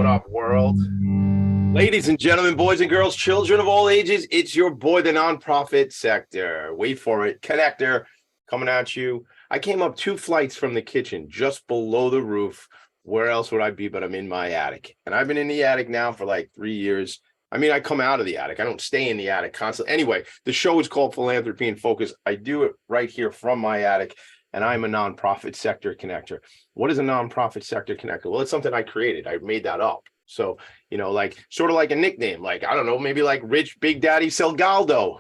up, world? Ladies and gentlemen, boys and girls, children of all ages, it's your boy, the nonprofit sector. Wait for it. Connector coming at you. I came up 2 flights from the kitchen, just below the roof. Where else would I be? But I'm in my attic. And I've been in the attic now for like 3 years. I mean, I come out of the attic. I don't stay in the attic constantly. Anyway, the show is called Philanthropy and Focus. I do it right here from my attic, and I'm a nonprofit sector connector. What is a nonprofit sector connector? Well, it's something I created. I made that up. So, like sort of like a nickname, like, I don't know, maybe like Rich Big Daddy Salgado,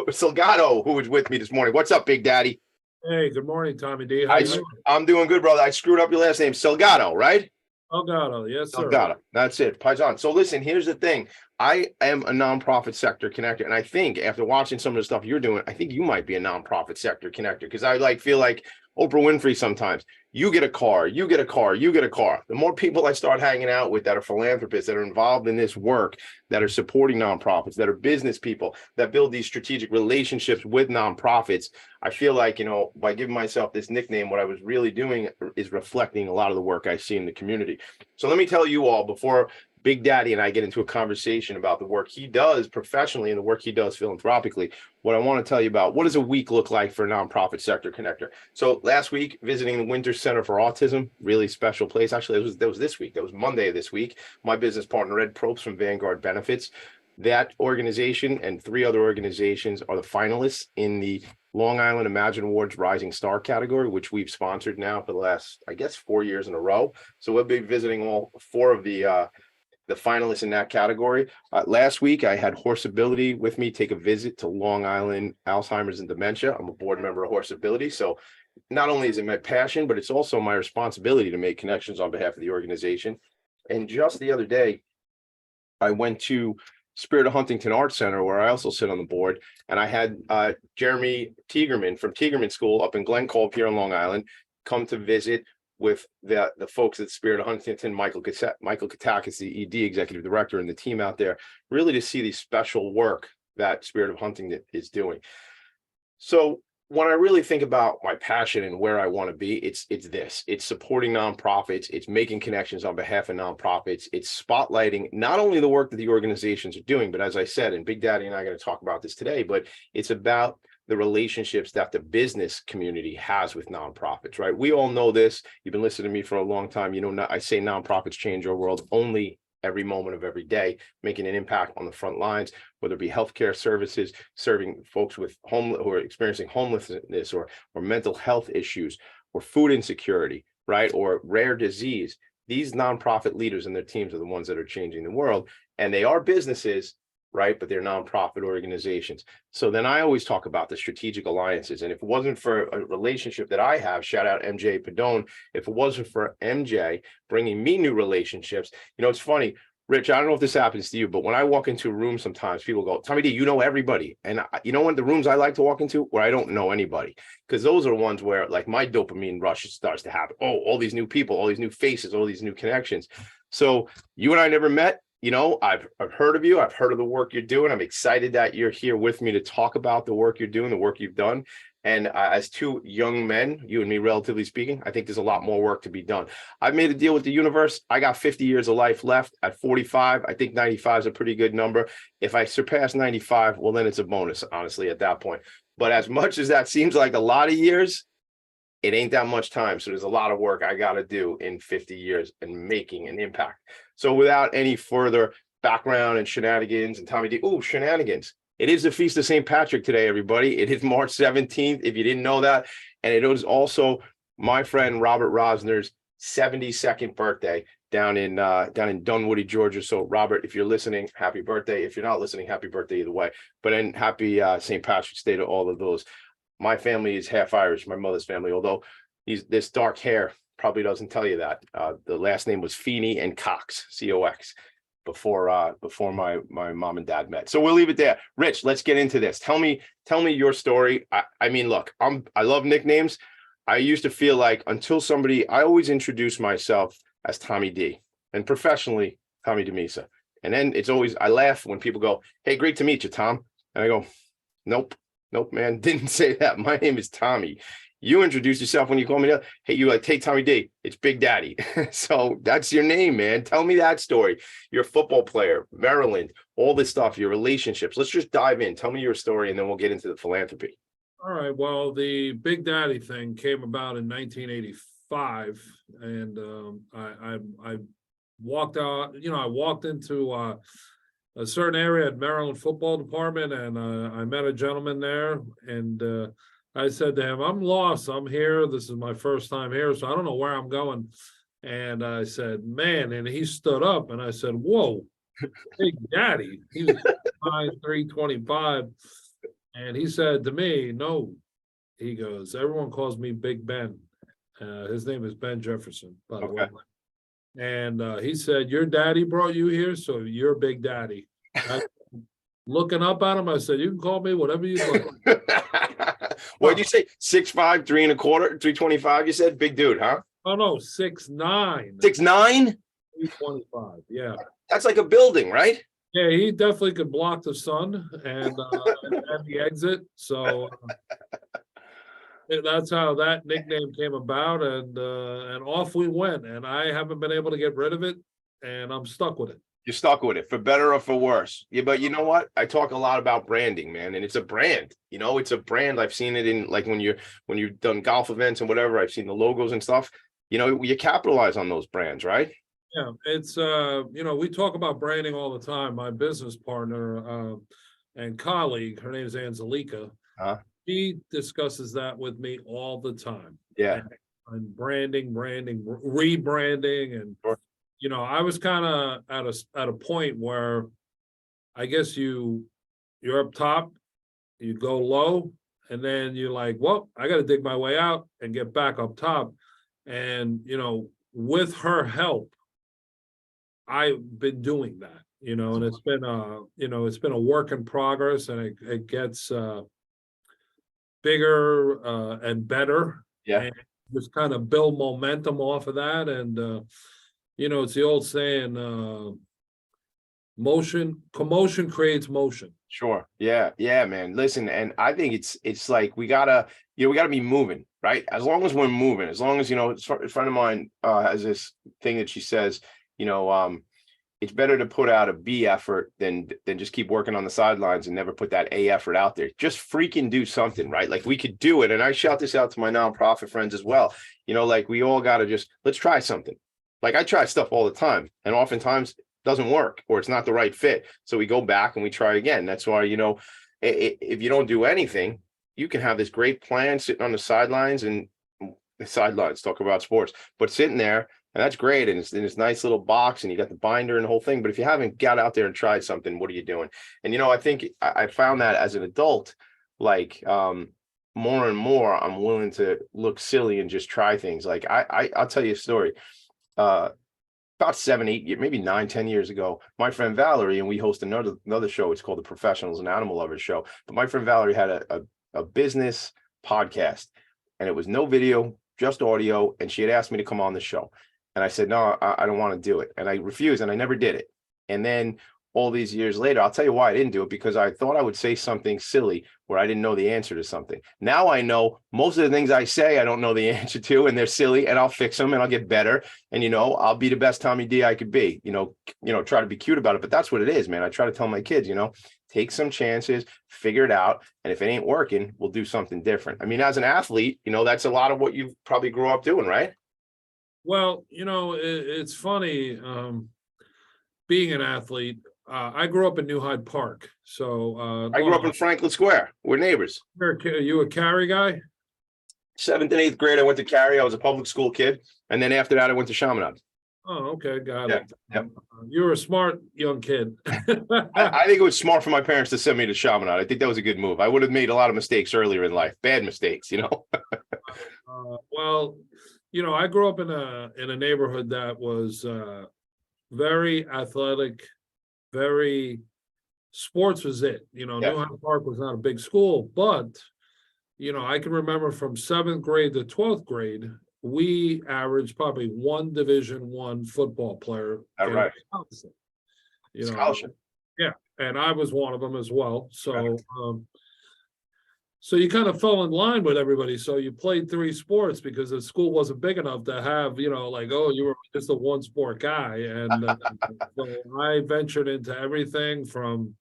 Salgado, who was with me this morning. What's up, Big Daddy? Hey, good morning, Tommy D. How you doing? I'm doing good, brother. I screwed up your last name, Salgado, right? Salgado, yes, sir. Salgado. That's it. Paisan. So listen, here's the thing. I am a nonprofit sector connector, and I think after watching some of the stuff you're doing, I think you might be a nonprofit sector connector, because I feel like Oprah Winfrey sometimes. You get a car, you get a car, you get a car. The more people I start hanging out with that are philanthropists, that are involved in this work, that are supporting nonprofits, that are business people, that build these strategic relationships with nonprofits, I feel like, by giving myself this nickname, what I was really doing is reflecting a lot of the work I see in the community. So let me tell you all, before Big Daddy and I get into a conversation about the work he does professionally and the work he does philanthropically, what I want to tell you about, what does a week look like for a nonprofit sector connector? So last week, visiting the Winter Center for Autism, really special place. Actually, that was this week. That was Monday of this week. My business partner, Ed Probst from Vanguard Benefits. That organization and 3 other organizations are the finalists in the Long Island Imagine Awards Rising Star category, which we've sponsored now for the last, I guess, 4 years in a row. So we'll be visiting all 4 of the finalists in that category. Last week, I had Horseability with me take a visit to Long Island Alzheimer's and Dementia. I'm a board member of Horseability. So not only is it my passion, but it's also my responsibility to make connections on behalf of the organization. And just the other day, I went to Spirit of Huntington Arts Center, where I also sit on the board, and I had Jeremy Tegerman from Tegerman School up in Glen Colb here on Long Island come to visit with the folks at Spirit of Huntington. Michael Katakis, the ED executive director, and the team out there, really to see the special work that Spirit of Huntington is doing. So when I really think about my passion and where I want to be, it's supporting nonprofits, it's making connections on behalf of nonprofits, it's spotlighting not only the work that the organizations are doing, but as I said, and Big Daddy and I are going to talk about this today, but it's about the relationships that the business community has with nonprofits, right? We all know this. You've been listening to me for a long time. I say nonprofits change our world only every moment of every day, making an impact on the front lines, whether it be healthcare services, serving folks with who are experiencing homelessness or mental health issues, or food insecurity, right? Or rare disease. These nonprofit leaders and their teams are the ones that are changing the world. And they are businesses, right? But they're nonprofit organizations. So then I always talk about the strategic alliances. And if it wasn't for a relationship that I have, shout out MJ Padone, if it wasn't for MJ bringing me new relationships, it's funny, Rich, I don't know if this happens to you, but when I walk into a room, sometimes people go, Tommy D, you know everybody. And what the rooms I like to walk into where I don't know anybody, because those are ones where like my dopamine rush starts to happen. Oh, all these new people, all these new faces, all these new connections. So you and I never met. I've heard of you. I've heard of the work you're doing. I'm excited that you're here with me to talk about the work you're doing, the work you've done. And as 2 young men, you and me, relatively speaking, I think there's a lot more work to be done. I've made a deal with the universe. I got 50 years of life left at 45. I think 95 is a pretty good number. If I surpass 95, well, then it's a bonus, honestly, at that point. But as much as that seems like a lot of years, it ain't that much time. So there's a lot of work I got to do in 50 years and making an impact. So without any further background and shenanigans and Tommy D, shenanigans. It is the Feast of St. Patrick today, everybody. It is March 17th, if you didn't know that. And it was also my friend Robert Rosner's 72nd birthday down in Dunwoody, Georgia. So Robert, if you're listening, happy birthday. If you're not listening, happy birthday either way. But then happy St. Patrick's Day to all of those. My family is half Irish, my mother's family, although this dark hair probably doesn't tell you that. The last name was Feeney and Cox, C-O-X, before my mom and dad met. So we'll leave it there. Rich, let's get into this. Tell me your story. I mean, look, I love nicknames. I used to feel like I always introduce myself as Tommy D, and professionally, Tommy DeMisa. And then I laugh when people go, hey, great to meet you, Tom. And I go, nope, man, didn't say that. My name is Tommy. You introduced yourself when you called me. Hey, you like, hey, Tommy D, it's Big Daddy. So that's your name, man. Tell me that story. You're a football player, Maryland, all this stuff, your relationships. Let's just dive in. Tell me your story, and then we'll get into the philanthropy. All right. Well, the Big Daddy thing came about in 1985, and I walked out. I walked into a certain area at Maryland football department, and I met a gentleman there, and I said to him, "I'm lost. I'm here. This is my first time here, so I don't know where I'm going." And I said, "Man," and he stood up, and I said, "Whoa, Big Daddy." He was 325. And he said to me, "No," he goes, "everyone calls me Big Ben." His name is Ben Jefferson, by the way. And he said, "Your daddy brought you here, so you're Big Daddy." Looking up at him, I said, "You can call me whatever you like." What'd you say? 6'5", 3 1/4, 325, you said? Big dude, huh? Oh, no, 6'9". 6'9"? 325, yeah. That's like a building, right? Yeah, he definitely could block the sun and the exit. So that's how that nickname came about, and off we went. And I haven't been able to get rid of it, and I'm stuck with it. You're stuck with it, for better or for worse. Yeah, but you know what? I talk a lot about branding, man, and it's a brand. It's a brand. I've seen it in, like, when you've done golf events and whatever. I've seen the logos and stuff. You capitalize on those brands, right? Yeah, it's we talk about branding all the time. My business partner and colleague, her name is Angelica. She discusses that with me all the time. Yeah. And branding, rebranding, and Sure. I was kind of at a point where I guess you're up top, you go low, and then you're like, well, I got to dig my way out and get back up top. And with her help, I've been doing that, and it's been a work in progress, and it gets bigger and better. Yeah. And just kind of build momentum off of that. And it's the old saying, commotion creates motion. Sure. Yeah. Yeah, man. Listen, and I think it's like we gotta be moving, right? As long as we're moving, as long as, a friend of mine has this thing that she says, it's better to put out a B effort than just keep working on the sidelines and never put that A effort out there. Just freaking do something, right? Like, we could do it. And I shout this out to my nonprofit friends as well. Like, we all got to let's try something. Like, I try stuff all the time, and oftentimes it doesn't work, or it's not the right fit. So we go back and we try again. That's why, if you don't do anything, you can have this great plan sitting on the sidelines, talk about sports, but sitting there. And that's great. And it's in this nice little box, and you got the binder and the whole thing. But if you haven't got out there and tried something, what are you doing? And, I think I found that as an adult, like, more and more, I'm willing to look silly and just try things. Like, I'll tell you a story. About 7, 8 years, maybe 9, 10 years ago, my friend Valerie, and we host another show. It's called the Professionals and Animal Lovers Show. But my friend Valerie had a business podcast, and it was no video, just audio. And she had asked me to come on the show. And I said, no, I don't want to do it. And I refused, and I never did it. And then all these years later, I'll tell you why I didn't do it, because I thought I would say something silly where I didn't know the answer to something. Now I know most of the things I say, I don't know the answer to, and they're silly, and I'll fix them, and I'll get better. And, I'll be the best Tommy D I could be, try to be cute about it. But that's what it is, man. I try to tell my kids, take some chances, figure it out. And if it ain't working, we'll do something different. I mean, as an athlete, that's a lot of what you probably grew up doing, right? Well, it's funny, being an athlete. I grew up in New Hyde Park, so I grew up in Franklin Square. We're neighbors. Are you a Cary guy? 7th and 8th grade, I went to Cary. I was a public school kid, and then after that, I went to Chaminade. Oh, okay, got it. Yep. You were a smart young kid. I think it was smart for my parents to send me to Chaminade. I think that was a good move. I would have made a lot of mistakes earlier in life, bad mistakes, Well, I grew up in a neighborhood that was very athletic, very sports was it. New Hyde Park was not a big school, but I can remember from 7th grade to 12th grade, we averaged probably one Division I football player. All right. Scholarship. Yeah, and I was one of them as well. So So you kind of fell in line with everybody. So you played 3 sports because the school wasn't big enough to have, like, oh, you were just a 1 sport guy. And so I ventured into everything from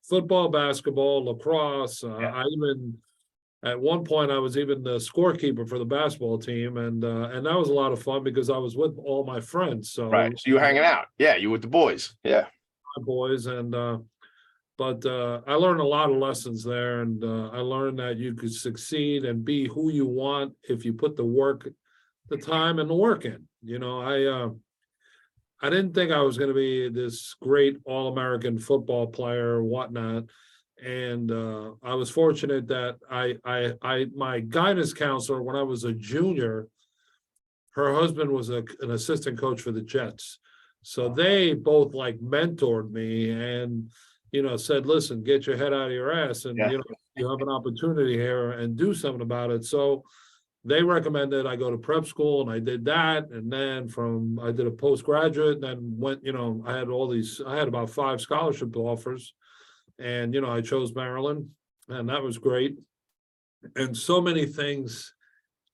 football, basketball, lacrosse. Yeah. I even at one point I was even the scorekeeper for the basketball team, and that was a lot of fun because I was with all my friends. So Right. So you were hanging out. Yeah, you with the boys. Yeah. my boys, and but I learned a lot of lessons there, and I learned that you could succeed and be who you want if you put the work, the time, and the work in. I didn't think I was going to be this great all-American football player or whatnot. And I was fortunate that my guidance counselor when I was a junior, her husband was an assistant coach for the Jets. So they both like mentored me and, said, listen, get your head out of your ass and, Yeah. you have an opportunity here and do something about it. So they recommended I go to prep school and I did that. And then I did a postgraduate and then went, I had about 5 scholarship offers and, I chose Maryland and that was great. And so many things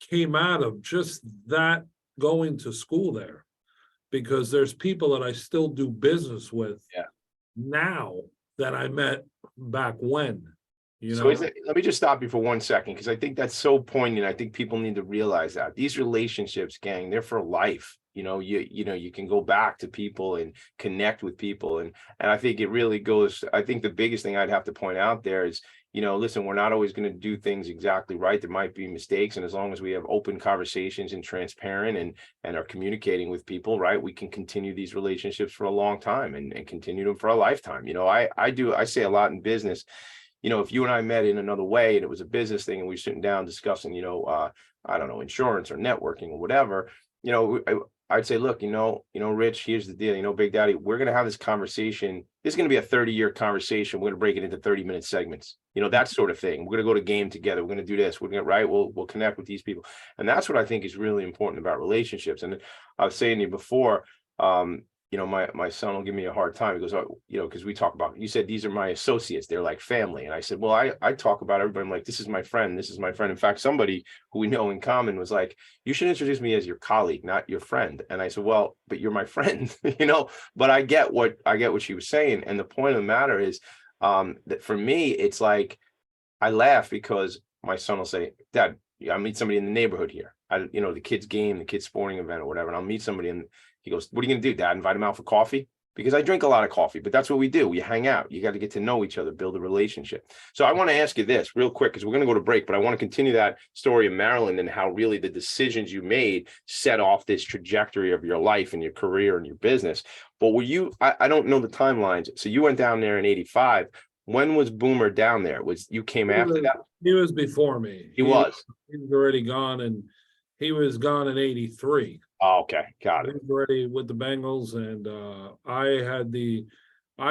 came out of just that going to school there because there's people that I still do business with now that I met back when. Let me just stop you for 1 second because I think that's so poignant. I think people need to realize that these relationships, gang, they're for life. You can go back to people and connect with people, and I think it really goes. I think the biggest thing I'd have to point out there is, listen, we're not always going to do things exactly right. There might be mistakes, and as long as we have open conversations and transparent and are communicating with people, right, we can continue these relationships for a long time and continue them for a lifetime. I say a lot in business. If you and I met in another way and it was a business thing and we were sitting down discussing, I don't know, insurance or networking or whatever, I'd say, look, Rich, here's the deal, Big Daddy, we're going to have this conversation. This is going to be a 30-year conversation. We're going to break it into 30-minute segments, that sort of thing. We're going to go to game together. We're going to do this. We're going to, right. We'll connect with these people. And that's what I think is really important about relationships. And I was saying to you before, my son will give me a hard time. He goes, oh, because we talk about, you said, these are my associates. They're like family. And I said, well, I talk about everybody. I'm like, this is my friend. This is my friend. In fact, somebody who we know in common was like, you should introduce me as your colleague, not your friend. And I said, well, but you're my friend, but I get what she was saying. And the point of the matter is that for me, it's like, I laugh because my son will say, Dad, I meet somebody in the neighborhood here. The kid's game, the kid's sporting event or whatever. And I'll meet somebody and he goes, what are you going to do, Dad? Invite him out for coffee? Because I drink a lot of coffee, but that's what we do. We hang out. You got to get to know each other, build a relationship. So I want to ask you this real quick, because we're going to go to break, but I want to continue that story of Maryland and how really the decisions you made set off this trajectory of your life and your career and your business. But I don't know the timelines. So you went down there in 85. When was Boomer down there? You came after that? He was before me. He was already gone, and he was gone in 83. Oh, okay, got it. He was already with the Bengals, and I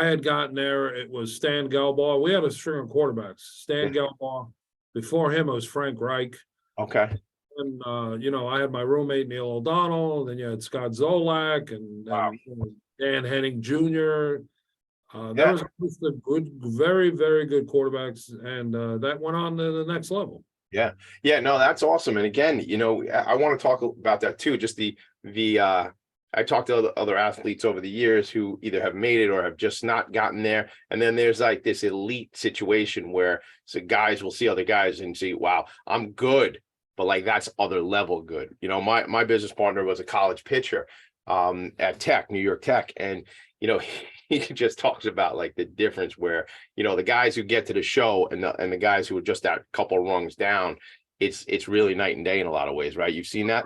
had gotten there. It was Stan Gelbaugh. We had a string of quarterbacks. Stan Gelbaugh. Before him, it was Frank Reich. Okay. And I had my roommate Neil O'Donnell. Then you had Scott Zolak and Dan Henning Jr. There was a list of good, very, very good quarterbacks, and that went on to the next level. Yeah. No, that's awesome. And again, I want to talk about that too. Just I talked to other athletes over the years who either have made it or have just not gotten there. And then there's like this elite situation where guys will see other guys and see, wow, I'm good, but like that's other level good. My business partner was a college pitcher at New York Tech, and he just talks about like the difference where the guys who get to the show and the guys who are just that couple rungs down, it's really night and day in a lot of ways, right? You've seen that.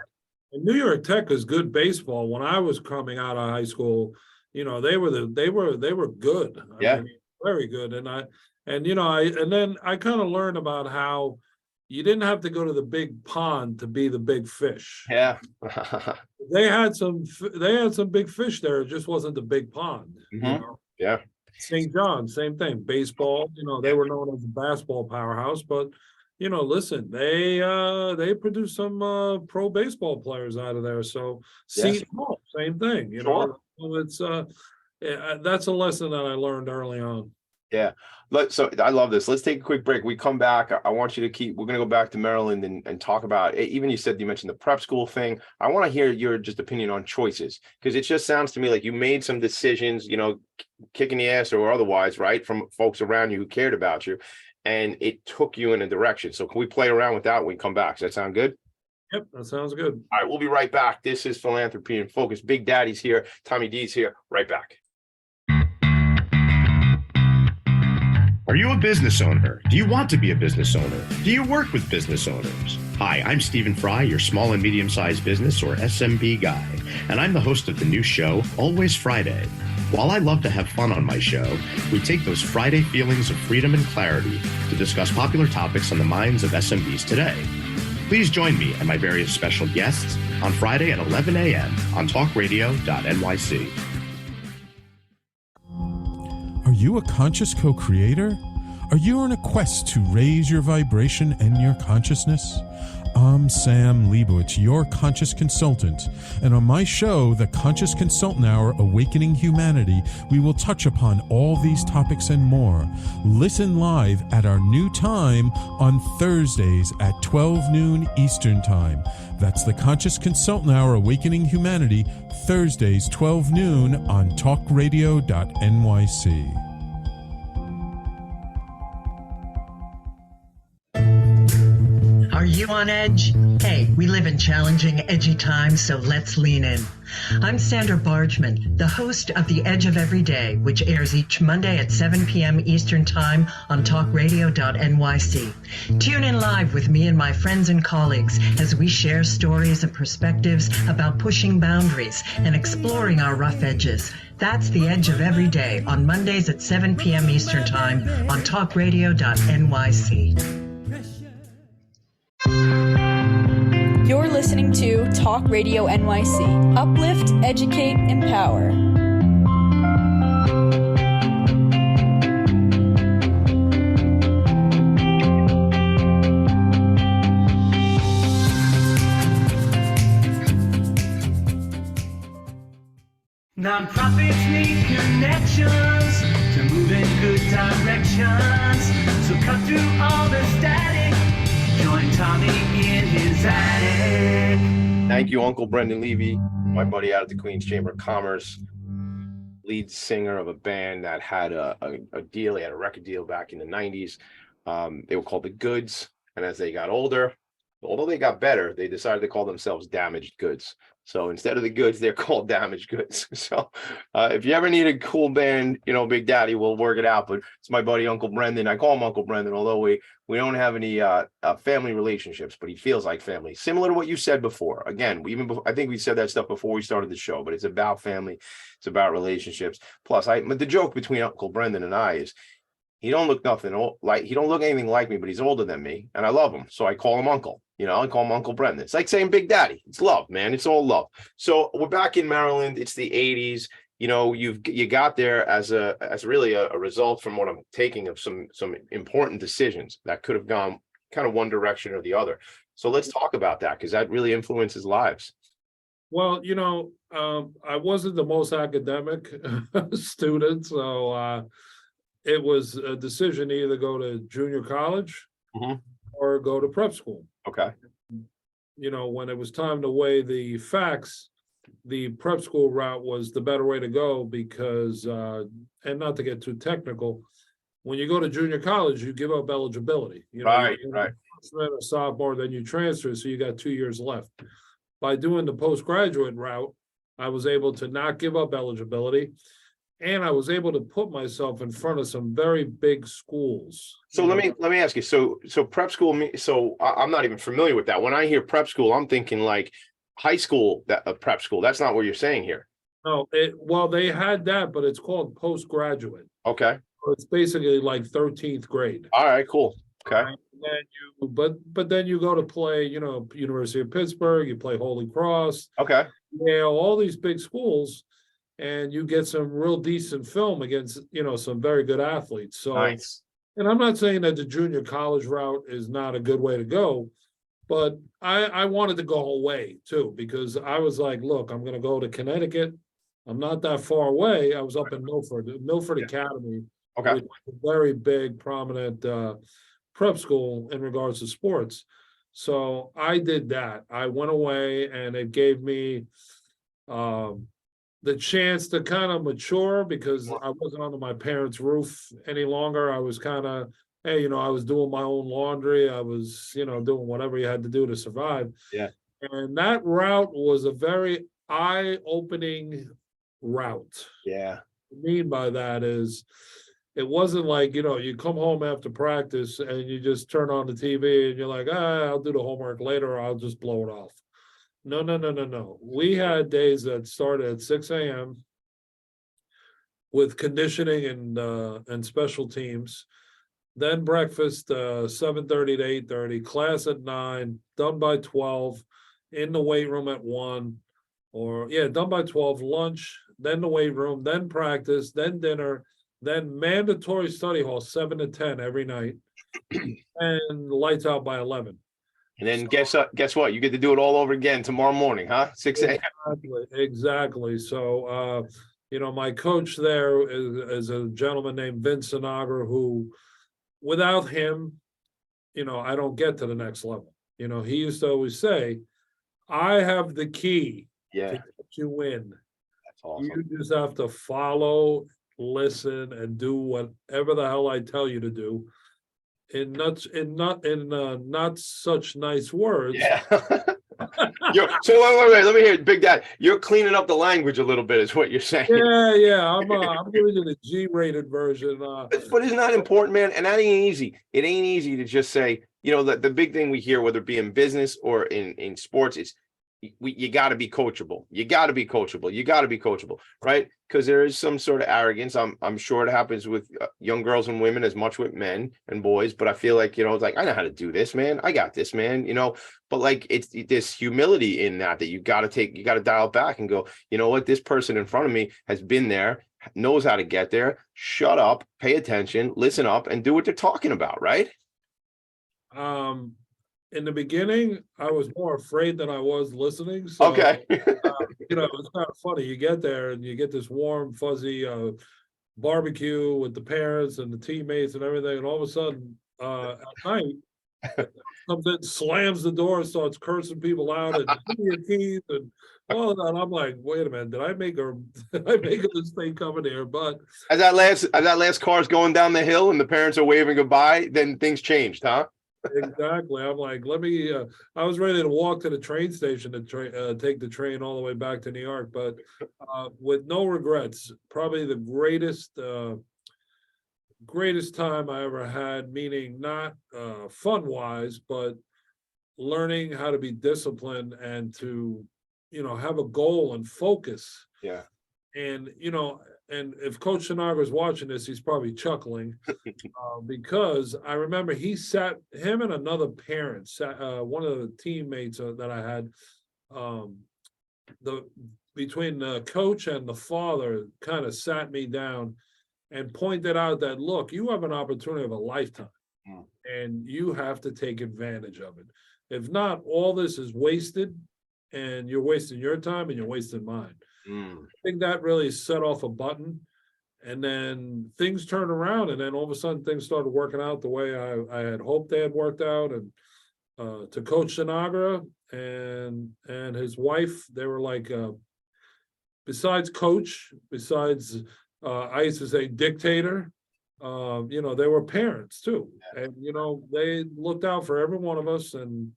And New York Tech is good baseball. When I was coming out of high school, they were good. I mean, very good. And then I kind of learned about how you didn't have to go to the big pond to be the big fish. Yeah. They had some big fish there. It just wasn't the big pond. Yeah. St. John, same thing. Baseball, they were known as a basketball powerhouse, but listen, they produced some pro baseball players out of there. So Seton Hall, same thing. It's that's a lesson that I learned early on. Yeah. So I love this. Let's take a quick break. We come back. I want you to we're going to go back to Maryland and talk about it. Even you mentioned the prep school thing. I want to hear your just opinion on choices, because it just sounds to me like you made some decisions, kicking the ass or otherwise, right, from folks around you who cared about you, and it took you in a direction. So can we play around with that when we come back? Does that sound good? Yep, that sounds good. All right, we'll be right back. This is Philanthropy and Focus. Big Daddy's here. Tommy D's here. Right back. Are you a business owner? Do you want to be a business owner? Do you work with business owners? Hi, I'm Stephen Fry, your small and medium-sized business or SMB guy, and I'm the host of the new show, Always Friday. While I love to have fun on my show, we take those Friday feelings of freedom and clarity to discuss popular topics on the minds of SMBs today. Please join me and my various special guests on Friday at 11 a.m. on talkradio.nyc. Are you a conscious co-creator? Are you on a quest to raise your vibration and your consciousness? I'm Sam Leibowitz, your conscious consultant, and on my show, The Conscious Consultant Hour, Awakening Humanity, we will touch upon all these topics and more. Listen live at our new time on Thursdays at 12 noon Eastern Time. That's The Conscious Consultant Hour, Awakening Humanity, Thursdays 12 noon on talkradio.nyc. Are you on edge? Hey, we live in challenging, edgy times, so let's lean in. I'm Sandra Bargman, the host of The Edge of Every Day, which airs each Monday at 7 p.m. Eastern Time on talkradio.nyc. Tune in live with me and my friends and colleagues as we share stories and perspectives about pushing boundaries and exploring our rough edges. That's The Edge of Every Day on Mondays at 7 p.m. Eastern Time on talkradio.nyc. You're listening to Talk Radio NYC. Uplift, educate, empower. Nonprofits need connections to move in good directions. So cut through all the static. Join Tommy in his attic. Thank you, Uncle Brendan Levy, my buddy out at the Queens Chamber of Commerce, lead singer of a band that had a deal. He had a record deal back in the 90s. They were called The Goods. And as they got older, although they got better, they decided to call themselves Damaged Goods. So instead of The Goods, they're called Damaged Goods. So if you ever need a cool band, Big Daddy, we'll work it out. But it's my buddy, Uncle Brendan. I call him Uncle Brendan, although we don't have any family relationships, but he feels like family. Similar to what you said before. Again, I think we said that stuff before we started the show, but it's about family. It's about relationships. Plus, the joke between Uncle Brendan and I is he don't look anything like me, but he's older than me, and I love him. So I call him Uncle. I call him Uncle Brendan. It's like saying Big Daddy. It's love, man. It's all love. So we're back in Maryland. It's the 80s. You got there as really a result from what I'm taking of some important decisions that could have gone kind of one direction or the other. So let's talk about that, because that really influences lives. Well, I wasn't the most academic student, so it was a decision to either go to junior college or go to prep school. Okay. When it was time to weigh the facts, the prep school route was the better way to go because, and not to get too technical, when you go to junior college, you give up eligibility. Right. A sophomore, then you transfer, so you got 2 years left. By doing the postgraduate route, I was able to not give up eligibility, and I was able to put myself in front of some very big schools. So let me ask you. So prep school. So I'm not even familiar with that. When I hear prep school, I'm thinking like high school, prep school. That's not what you're saying here. No, they had that, but it's called postgraduate. Okay. So it's basically like 13th grade. All right, cool. Okay. And then but then you go to play, University of Pittsburgh, you play Holy Cross. Okay. All these big schools, and you get some real decent film against, some very good athletes. So nice. And I'm not saying that the junior college route is not a good way to go, but I wanted to go away too, because I was like, look, I'm going to go to Connecticut. I'm not that far away. I was up in Milford Academy Okay. which is a very big, prominent prep school in regards to sports. So I did that. I went away, and it gave me the chance to kind of mature, because I wasn't under my parents' roof any longer. I was kind of, hey, I was doing my own laundry. I was, doing whatever you had to do to survive. Yeah. And that route was a very eye-opening route. Yeah. What I mean by that is, it wasn't like, you come home after practice and you just turn on the TV and you're like, I'll do the homework later, or I'll just blow it off. No. We had days that started at 6 a.m. with conditioning and special teams. Then breakfast, 7:30 to 8:30, class at 9, done by 12, in the weight room at 1, done by 12, lunch, then the weight room, then practice, then dinner, then mandatory study hall, 7 to 10 every night, and lights out by 11. And then guess what? You get to do it all over again tomorrow morning, huh? 6 a.m. Exactly. So, my coach there is a gentleman named Vince Sinagra, who, without him, I don't get to the next level. He used to always say, I have the key Yeah. to get you in. That's awesome. You just have to follow, listen, and do whatever the hell I tell you to do. In not such nice words. Yeah. So wait, let me hear it, Big Dad. You're cleaning up the language a little bit, is what you're saying. Yeah. I'm giving you the G-rated version. But isn't that important, man? And that ain't easy. It ain't easy to just say, the big thing we hear, whether it be in business or in sports, is you got to be coachable. You got to be coachable, right? Because there is some sort of arrogance. I'm sure it happens with young girls and women as much with men and boys. But I feel like, it's like, I know how to do this, man. I got this, man. But like, it's this humility in that you got to dial back and go, you know what? This person in front of me has been there, knows how to get there. Shut up, pay attention, listen up, and do what they're talking about, right? In the beginning, I was more afraid than I was listening. So, okay. It's kind of funny. You get there and you get this warm, fuzzy barbecue with the parents and the teammates and everything. And all of a sudden, at night, comes in, slams the door, starts cursing people out and your keys and all that. I'm like, wait a minute, did I make a mistake coming here? But as that last car's going down the hill and the parents are waving goodbye, then things changed, huh? Exactly. I'm like, I was ready to walk to the train station to take the train all the way back to New York, but with no regrets. Probably the greatest time I ever had, meaning not fun wise, but learning how to be disciplined and to, have a goal and focus. Yeah. And, and if Coach Sinagra is watching this, he's probably chuckling because I remember him and another parent, one of the teammates that I had, between the coach and the father kind of sat me down and pointed out that, look, you have an opportunity of a lifetime and you have to take advantage of it. If not, all this is wasted and you're wasting your time and you're wasting mine. I think that really set off a button, and then things turned around, and then all of a sudden things started working out the way I had hoped they had worked out. And to Coach Sinagra and his wife, they were like, besides coach, I used to say dictator, they were parents too, and they looked out for every one of us, and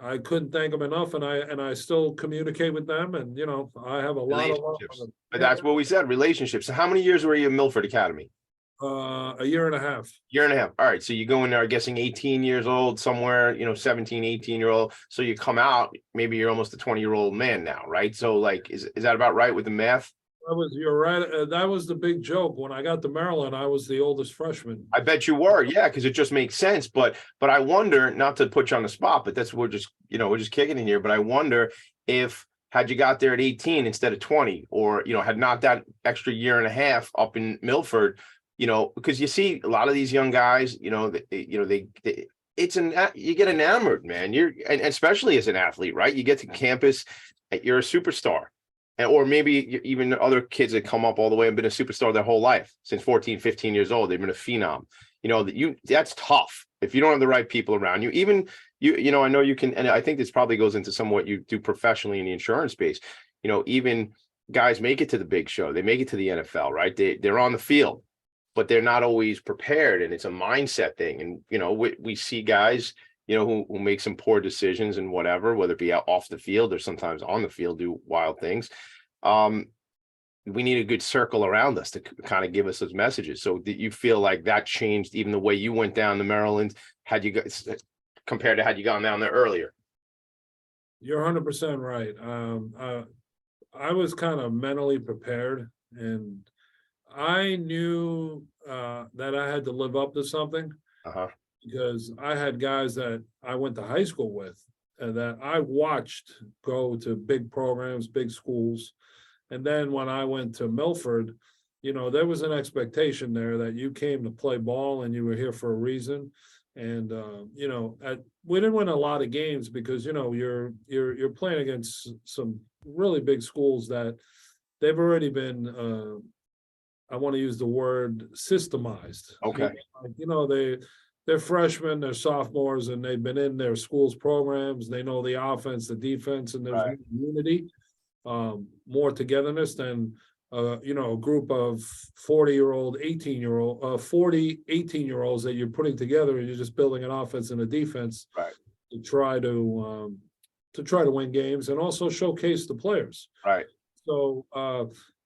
I couldn't thank them enough, and I still communicate with them, and I have a lot of relationships. But that's what we said, relationships. So how many years were you in Milford Academy? A year and a half. Year and a half. All right. So you go in there, I'm guessing 18 years old, somewhere, 17, 18-year-old. So you come out, maybe you're almost a 20-year-old man now, right? So like, is that about right with the math? You're right. That was the big joke. When I got to Maryland, I was the oldest freshman. I bet you were, yeah, because it just makes sense. But I wonder, not to put you on the spot, but we're just kicking in here. But I wonder if had you got there at 18 instead of 20, or had not that extra year and a half up in Milford, because you see a lot of these young guys, you get enamored, man. And especially as an athlete, right? You get to campus, you're a superstar. And, or maybe even other kids that come up all the way and been a superstar their whole life since 14, 15 years old. They've been a phenom. You know, that's tough if you don't have the right people around you. Even you know, I know you can, and I think this probably goes into some what you do professionally in the insurance space. You know, even guys make it to the big show, they make it to the NFL, right? They're on the field, but they're not always prepared, and it's a mindset thing. And you know, we see guys, you know, who make some poor decisions and whatever, whether it be out off the field or sometimes on the field, do wild things. We need a good circle around us to kind of give us those messages. So that you feel like that changed even the way you went down to Maryland, had you guys compared to had you gone down there earlier? You're 100% right. I was kind of mentally prepared, and I knew that I had to live up to something. Because I had guys that I went to high school with and that I watched go to big programs, big schools. And then when I went to Milford, you know, there was an expectation there that you came to play ball and you were here for a reason. And, you know, we didn't win a lot of games because, you know, you're playing against some really big schools that they've already been, I want to use the word systemized. Okay. You know, they're freshmen, they're sophomores, and they've been in their school's programs. They know the offense, the defense, and there's unity, more togetherness than, you know, a group of 40-year-old, 18-year-olds that you're putting together, and you're just building an offense and a defense to try to win games and also showcase the players. Right. So,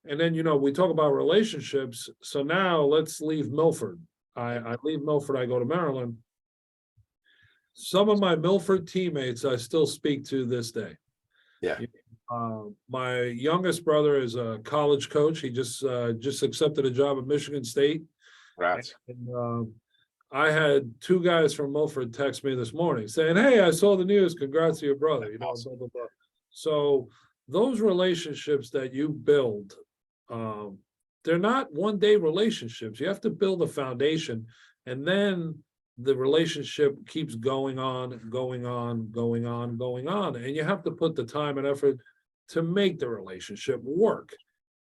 and then, you know, we talk about relationships. So now let's leave Milford. I leave Milford, I go to Maryland. Some of my Milford teammates I still speak to this day. Yeah. My youngest brother is a college coach. He just accepted a job at Michigan State. Right. And I had two guys from Milford text me this morning saying, "Hey, I saw the news. Congrats to your brother." You know, blah, blah, blah. So those relationships that you build, they're not one-day relationships. You have to build a foundation, and then the relationship keeps going on, and you have to put the time and effort to make the relationship work.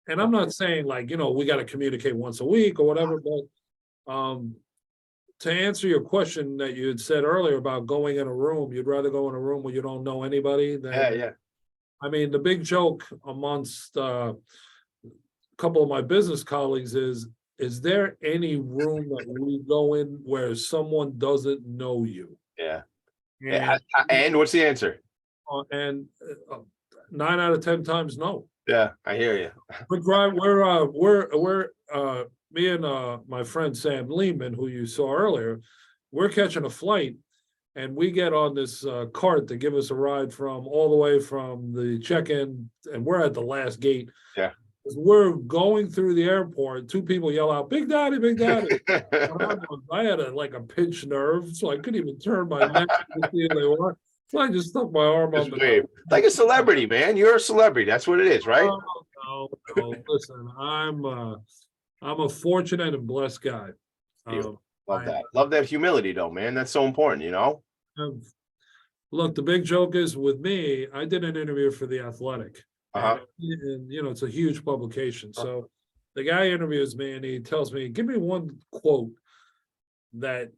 And I'm not saying like, you know, we got to communicate once a week or whatever, but to answer your question that you had said earlier about going in a room, you'd rather go in a room where you don't know anybody than, I mean, the big joke amongst couple of my business colleagues is there any room that we go in where someone doesn't know you? Yeah. And what's the answer? And 9 out of 10 times, no. Yeah, I hear you. We're me and my friend Sam Lehman, who you saw earlier, we're catching a flight, and we get on this cart to give us a ride from all the way from the check-in, and we're at the last gate. Yeah. We're going through the airport. Two people yell out, "Big Daddy, Big Daddy." I had a pinched nerve, so I couldn't even turn my neck to see who they were. So I just stuck my arm up. Like a celebrity, man. You're a celebrity. That's what it is, right? No. Listen, I'm a fortunate and blessed guy. Love that. Love that humility, though, man. That's so important, you know? Look, the big joke is with me, I did an interview for The Athletic. And, you know, it's a huge publication. So the guy interviews me and he tells me, "Give me one quote that,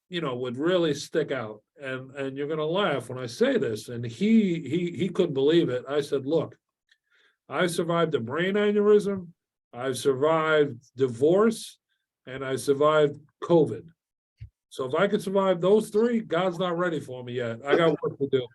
you know, would really stick out." And you're gonna laugh when I say this. And he couldn't believe it. I said, "Look, I've survived a brain aneurysm, I've survived divorce, and I survived COVID. So if I could survive those three, God's not ready for me yet. I got work to do."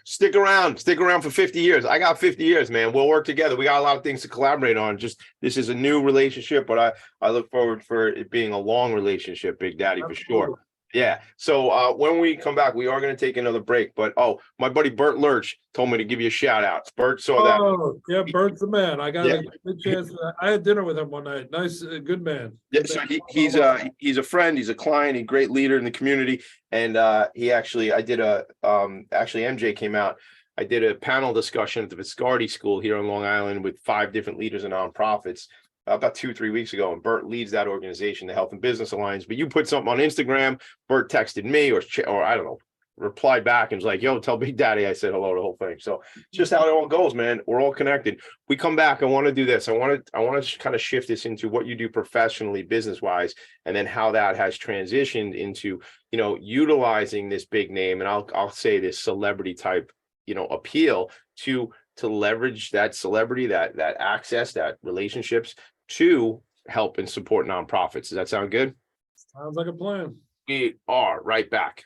Stick around for 50 years. I got 50 years, man. We'll work together. We got a lot of things to collaborate on. Just this is a new relationship, but I look forward for it being a long relationship, Big Daddy, for sure. Yeah. So when we come back, we are going to take another break. But my buddy Bert Lurch told me to give you a shout out. Bert saw that. Oh, yeah, Bert's the man. I got a good chance. I had dinner with him one night. Nice, good man. Yeah, so he's a friend. He's a client. He's a great leader in the community. And actually MJ came out. I did a panel discussion at the Viscardi School here on Long Island with 5 different leaders of nonprofits about 2-3 weeks ago, and Bert leads that organization, the Health and Business Alliance. But you put something on Instagram, Bert texted me, or I don't know, replied back and was like, yo, tell Big Daddy I said hello, the whole thing. So just how it all goes, man. We're all connected. We come back. I want to do this. I want to kind of shift this into what you do professionally, business wise, and then how that has transitioned into, you know, utilizing this big name. And I'll say this celebrity type, you know, appeal to leverage that celebrity, that access, that relationships to help and support nonprofits. Does that sound good? Sounds like a plan. We are right back.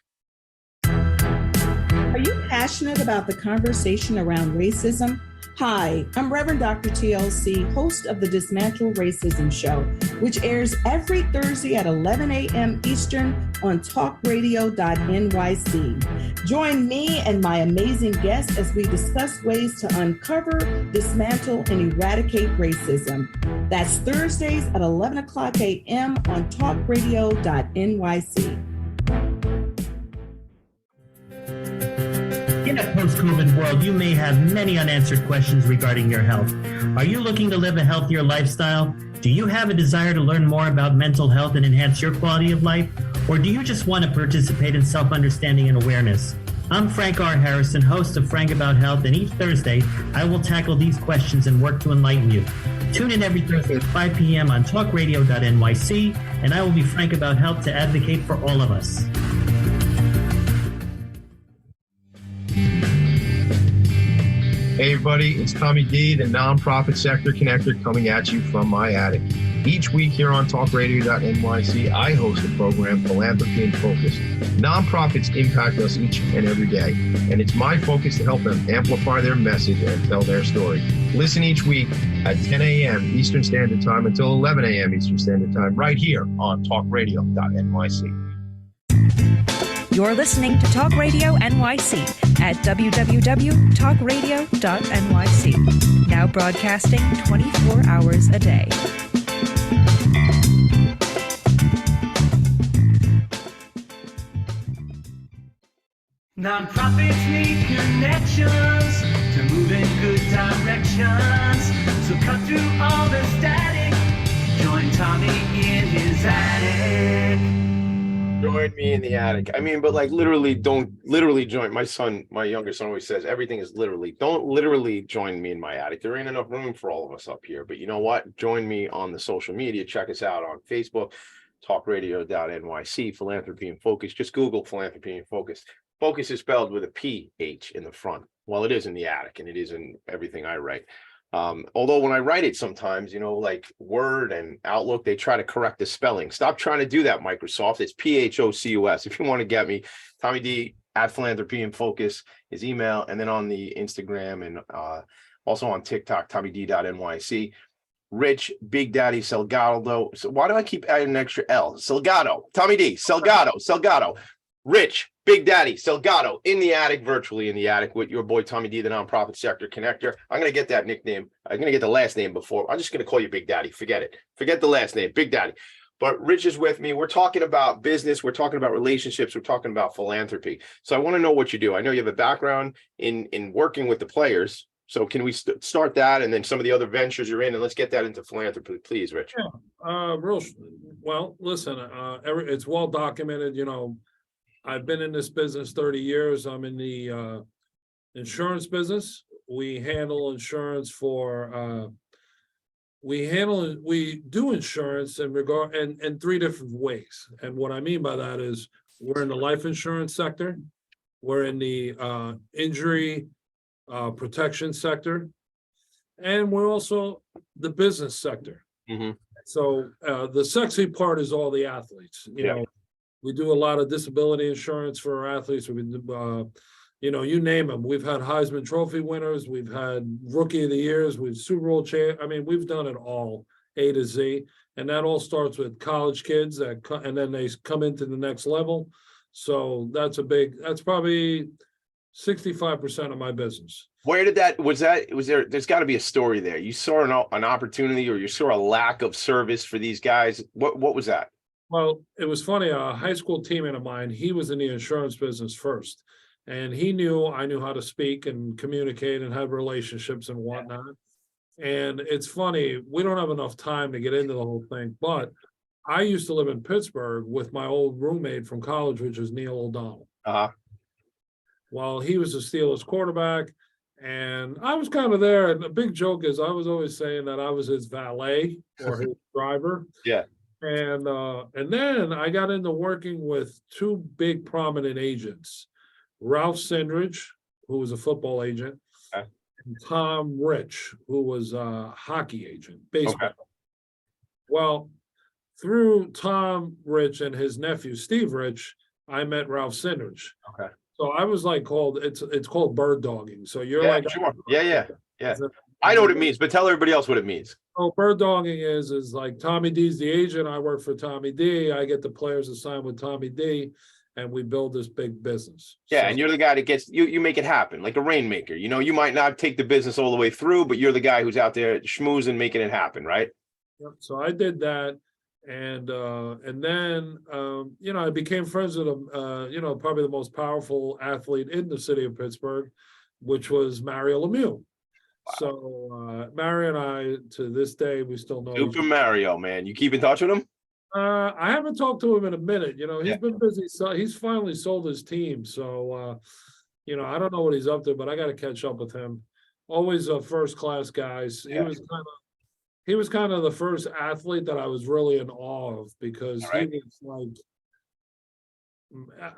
Are you passionate about the conversation around racism? Hi, I'm Reverend Dr. TLC, host of the Dismantle Racism Show, which airs every Thursday at 11 a.m. Eastern on talkradio.nyc. Join me and my amazing guests as we discuss ways to uncover, dismantle, and eradicate racism. That's Thursdays at 11 o'clock a.m. on talkradio.nyc. In a post-COVID world, you may have many unanswered questions regarding your health. Are you looking to live a healthier lifestyle? Do you have a desire to learn more about mental health and enhance your quality of life? Or do you just want to participate in self-understanding and awareness? I'm Frank R. Harrison, host of Frank About Health, and each Thursday, I will tackle these questions and work to enlighten you. Tune in every Thursday at 5 p.m. on talkradio.nyc, and I will be frank about health to advocate for all of us. Hey everybody, it's Tommy D, the nonprofit sector connector, coming at you from my attic. Each week here on talkradio.nyc, I host the program Philanthropy and Phocus. Nonprofits impact us each and every day, and it's my focus to help them amplify their message and tell their story. Listen each week at 10 a.m. Eastern Standard Time until 11 a.m. Eastern Standard Time, right here on talkradio.nyc. You're listening to Talk Radio NYC at www.talkradio.nyc. Now broadcasting 24 hours a day. Nonprofits need connections to move in good directions. So cut through all the static. Join Tommy in his attic. Join me in the attic. I mean, but like literally join. My younger son always says everything is literally. Don't literally join me in my attic. There ain't enough room for all of us up here. But you know what? Join me on the social media. Check us out on Facebook, talkradio.nyc, Philanthropy and Focus. Just Google Philanthropy and Focus. Focus is spelled with a PH in the front. Well, it is in the attic, and it is in everything I write. Although when I write it sometimes, you know, like Word and Outlook, they try to correct the spelling. Stop trying to do that, Microsoft. It's PHOCUS. If you want to get me, Tommy D at Philanthropy and Focus is email, and then on the Instagram and also on TikTok, TommyD.NYC. Rich Big Daddy Salgado. So why do I keep adding an extra L? Salgado. Tommy D. Salgado. Rich Big Daddy Salgado in the attic, virtually in the attic with your boy Tommy D, the nonprofit sector connector. I'm going to get that nickname. I'm going to get the last name before. I'm just going to call you Big Daddy. Forget it. Forget the last name, Big Daddy. But Rich is with me. We're talking about business. We're talking about relationships. We're talking about philanthropy. So I want to know what you do. I know you have a background in working with the players. So can we start that and then some of the other ventures you're in, and let's get that into philanthropy, please, Rich. Yeah. Well, listen, it's well documented, you know. I've been in this business 30 years. I'm in the insurance business. We handle insurance for we do insurance in three different ways. And what I mean by that is we're in the life insurance sector, we're in the injury protection sector, and we're also the business sector. Mm-hmm. So the sexy part is all the athletes, you know. We do a lot of disability insurance for our athletes. You know, you name them. We've had Heisman Trophy winners. We've had Rookie of the Years. We've Super Bowl champ. I mean, we've done it all, A to Z. And that all starts with college kids and then they come into the next level. So that's probably 65% of my business. Where did there's got to be a story there. You saw an opportunity, or you saw a lack of service for these guys. What was that? Well, it was funny. A high school teammate of mine, he was in the insurance business first, and I knew how to speak and communicate and have relationships and whatnot. And it's funny, we don't have enough time to get into the whole thing, but I used to live in Pittsburgh with my old roommate from college, which is Neil O'Donnell. Uh-huh. Well, he was the Steelers quarterback, and I was kind of there. And the big joke is I was always saying that I was his valet or his driver. Yeah. And then I got into working with two big prominent agents, Ralph Sindridge, who was a football agent, Okay. and Tom Rich, who was a hockey agent, baseball. Okay. Well, through Tom Rich and his nephew Steve Rich, I met Ralph Sindridge. Okay. So I was like it's called bird dogging. So you're Yeah, like, sure. Yeah. I know what it means, but tell everybody else what it means. Oh, bird dogging is like Tommy D's the agent. I work for Tommy D. I get the players assigned with Tommy D, and we build this big business. Yeah, So- and you're the guy that gets you make it happen, like a rainmaker. You know, you might not take the business all the way through, but you're the guy who's out there schmoozing, making it happen, right? Yep, so I did that, and then I became friends with probably the most powerful athlete in the city of Pittsburgh, which was Mario Lemieux. Wow. So Mario and I, to this day, we still know. Super Mario, man. You keep in touch with him? I haven't talked to him in a minute. He's been busy. So he's finally sold his team. So I don't know what he's up to, but I got to catch up with him. Always a first class guy. He was kind of the first athlete that I was really in awe of, because he was like,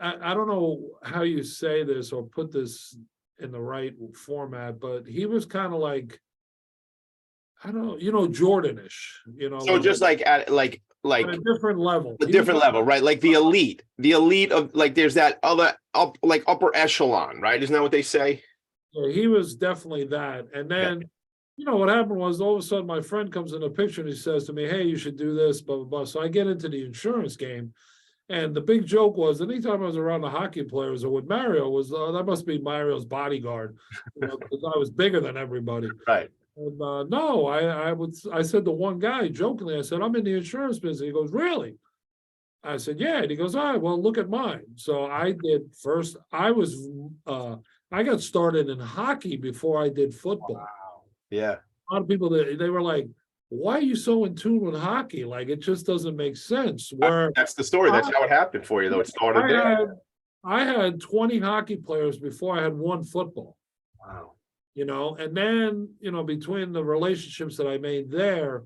I don't know how you say this or put this in the right format, but he was kind of like, I don't know, Jordanish, So just like at like at a different level. A different level, right? Like the elite of like there's that other upper echelon, right? Isn't that what they say? Yeah, he was definitely that. And then what happened was all of a sudden my friend comes in the picture and he says to me, hey, you should do this, blah, blah, blah. So I get into the insurance game. And the big joke was anytime I was around the hockey players or with Mario was that must be Mario's bodyguard, because I was bigger than everybody. Right. And no, I said to one guy jokingly, I said, I'm in the insurance business. He goes, really? I said, yeah. And he goes, all right, well, look at mine. So I did first. I got started in hockey before I did football. Wow. Yeah. A lot of people, they were like, why are you so in tune with hockey? Like, it just doesn't make sense. That's the story. That's how it happened for you, though. It started there. I had 20 hockey players before I had one football. Wow. And then, between the relationships that I made there,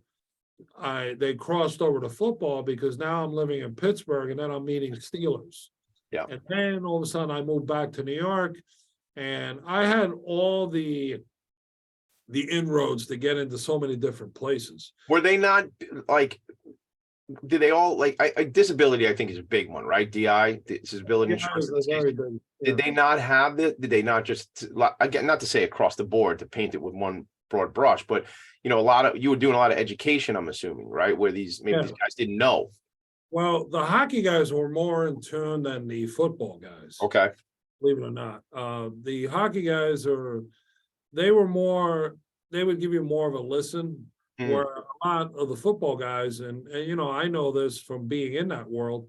they crossed over to football, because now I'm living in Pittsburgh and then I'm meeting Steelers. Yeah. And then all of a sudden I moved back to New York, and I had all the inroads to get into so many different places. Were they not like, did they all like disability? I think is a big one, right? DI, disability insurance. Did they not have it? Did they not just, again, not to say across the board to paint it with one broad brush, but you were doing a lot of education, I'm assuming, right? Where these guys didn't know. Well, the hockey guys were more in tune than the football guys. Okay. Believe it or not. The hockey guys they would give you more of a listen, where a lot of the football guys, and I know this from being in that world,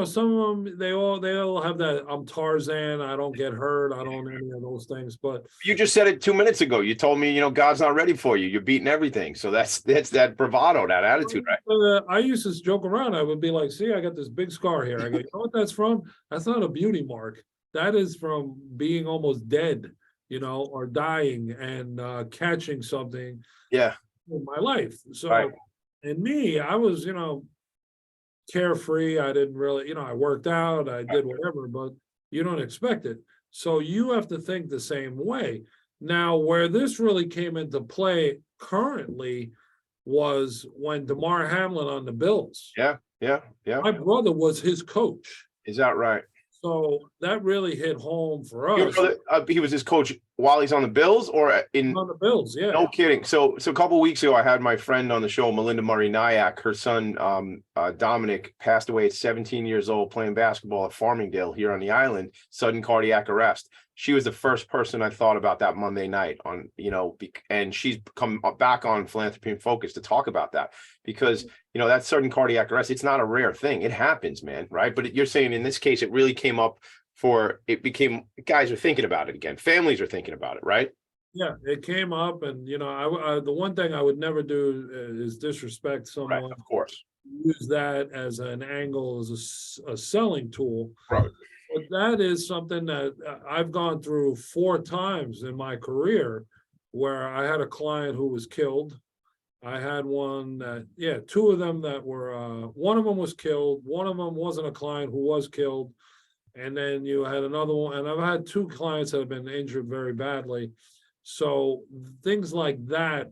some of them, they all have that, I'm Tarzan, I don't get hurt, I don't any of those things. But you just said it 2 minutes ago. You told me, God's not ready for you. You're beating everything. So that's that bravado, that attitude, right? I used to joke around. I would be like, see, I got this big scar here. I go, you know what that's from? That's not a beauty mark. That is from being almost dead, or dying and catching something in my life. So and me, I was, carefree. I didn't really, I worked out, I did whatever, but you don't expect it. So you have to think the same way. Now, where this really came into play currently was when DeMar Hamlin on the Bills. Yeah. My brother was his coach. Is that right? So that really hit home for us. He was his coach while he's on the Bills, or on the Bills, yeah. No kidding. So a couple of weeks ago, I had my friend on the show, Melinda Murray Nyack. Her son, Dominic, passed away at 17 years old playing basketball at Farmingdale here on the island. Sudden cardiac arrest. She was the first person I thought about that Monday night on, and she's come back on Philanthropy and Phocus to talk about that, because, that sudden cardiac arrest, it's not a rare thing. It happens, man. Right. But you're saying in this case, it really came up guys are thinking about it again. Families are thinking about it. Right. Yeah, it came up, and, the one thing I would never do is disrespect someone. Right, of course. Use that as an angle, as a selling tool. Right. But that is something that I've gone through 4 times in my career where I had a client who was killed. I had one that, 2 of them that were, one of them was killed. One of them wasn't a client who was killed. And then you had another one, and I've had 2 clients that have been injured very badly. So things like that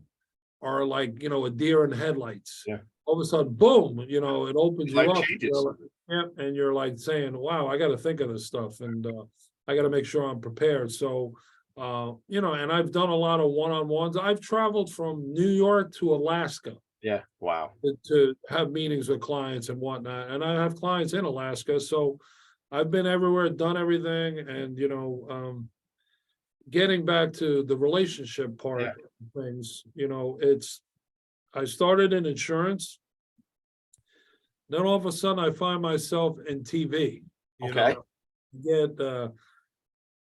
are like, a deer in headlights. Yeah. All of a sudden, boom, it opens you Life up. changes. And you're like saying, wow, I got to think of this stuff, and I got to make sure I'm prepared. So, and I've done a lot of one-on-ones. I've traveled from New York to Alaska. Yeah. Wow. To have meetings with clients and whatnot. And I have clients in Alaska. So I've been everywhere, done everything. And, getting back to the relationship part of things, I started in insurance. Then all of a sudden I find myself in TV. Okay.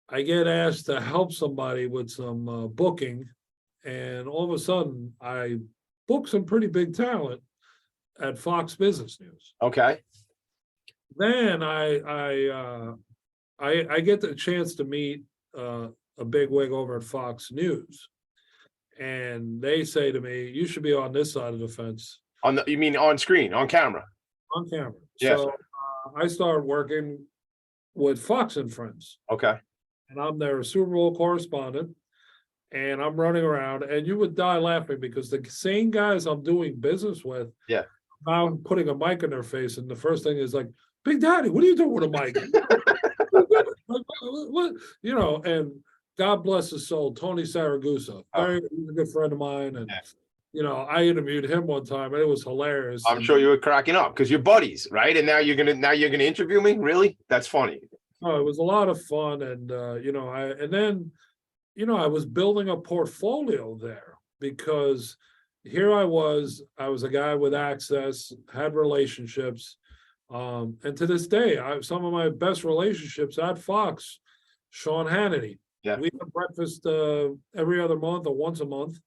I get asked to help somebody with some booking, and all of a sudden I book some pretty big talent at Fox Business News. Okay. Then I get the chance to meet a big wig over at Fox News, and they say to me, "You should be on this side of the fence." You mean on screen, on camera? On camera. Yes. So I started working with Fox and Friends. Okay. And I'm their Super Bowl correspondent, and I'm running around, and you would die laughing because the same guys I'm doing business with, now I'm putting a mic in their face, and the first thing is like, "Big Daddy, what are you doing with a mic?" What? And God bless his soul, Tony Saragusa, he's a good friend of mine, and I interviewed him one time, and it was hilarious. I'm sure you were cracking up because you're buddies, right? And now you're gonna interview me? Really? That's funny. Oh, it was a lot of fun, and I was building a portfolio there because here I was a guy with access, had relationships, and to this day, some of my best relationships at Fox, Sean Hannity. Yeah. We have breakfast every other month or once a month,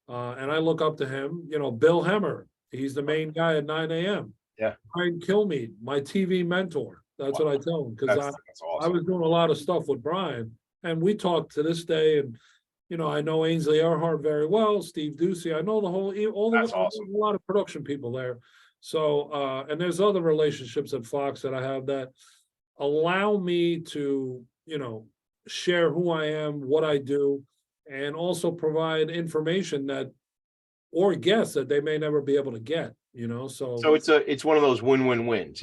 and I look up to him. Bill Hemmer, he's the main guy at 9 a.m. Yeah. Brian Kilmeade, my TV mentor. That's what I tell him, because That's I awesome. was doing a lot of stuff with Brian, and we talk to this day. And I know Ainsley Earhart very well, Steve Ducey. I know That's awesome. a lot of production people there. So and there's other relationships at Fox that I have that allow me to share who I am, what I do, and also provide information or guests that they may never be able to get. So it's one of those win-win-wins,